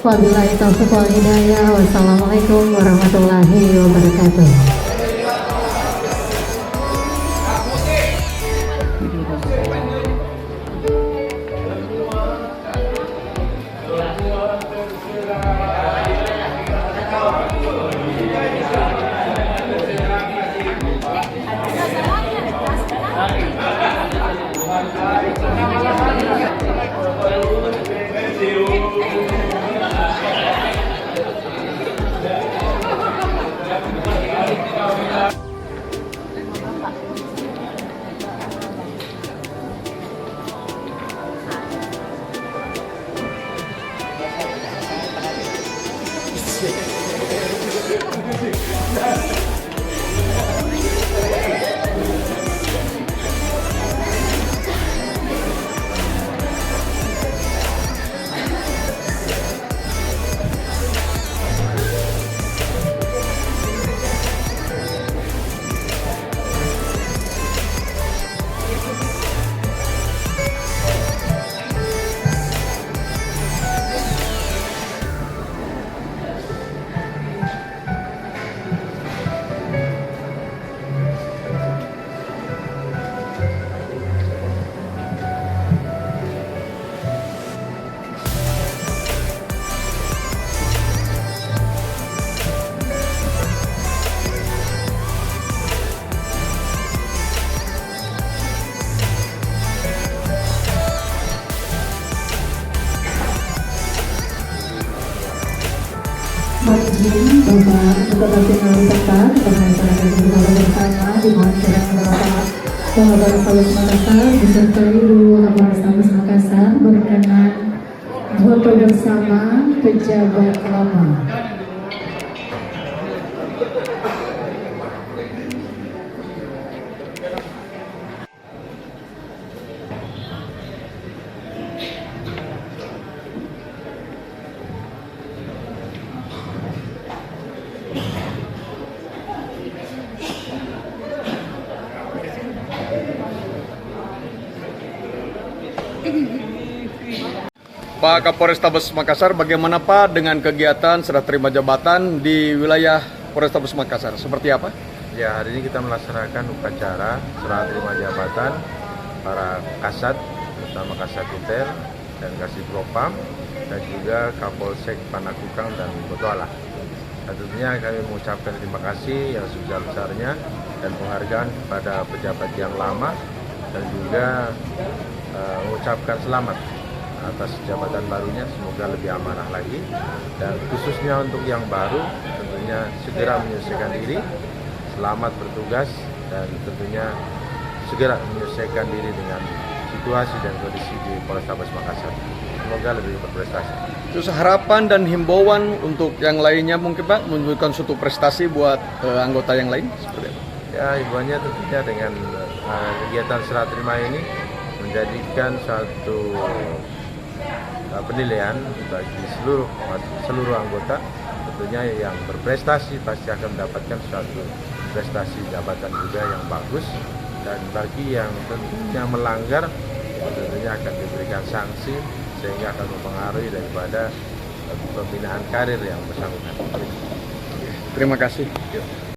Wabillahi taufiq wal hidayah. Wassalamualaikum warahmatullahi wabarakatuh. Izin Bapak Ketua Pimpinan Tetap dan masyarakat bersama dimohon kiranya Bapak Kapolres Makassar disertai Ibu Kapolres Makassar berkenan foto bersama pejabat lama. Pak Kapolrestabes Makassar, bagaimana Pak dengan kegiatan serah terima jabatan di wilayah Polrestabes Makassar? Seperti apa? Ya, hari ini kita melaksanakan upacara serah terima jabatan para Kasat bersama Kasat Intel dan Kasih Propam dan juga Kapolsek Panakukang dan Botoala. Dan tentunya kami mengucapkan terima kasih yang sebesar-besarnya dan penghargaan kepada pejabat yang lama dan juga mengucapkan selamat atas jabatan barunya, semoga lebih amanah lagi, dan khususnya untuk yang baru tentunya segera menyelesaikan diri, selamat bertugas, dan tentunya segera menyelesaikan diri dengan situasi dan kondisi di Polrestabes Makassar. Semoga lebih berprestasi. Terus harapan dan himbauan untuk yang lainnya mungkin Pak, menunjukkan suatu prestasi buat anggota yang lain seperti apa? Ya, himbauannya tentunya dengan kegiatan serah terima ini menjadikan satu penilaian bagi seluruh anggota, tentunya yang berprestasi pasti akan mendapatkan suatu prestasi jabatan juga yang bagus, dan bagi yang tentunya melanggar tentunya akan diberikan sanksi sehingga akan mempengaruhi daripada pembinaan karir yang bersangkutan. Terima kasih.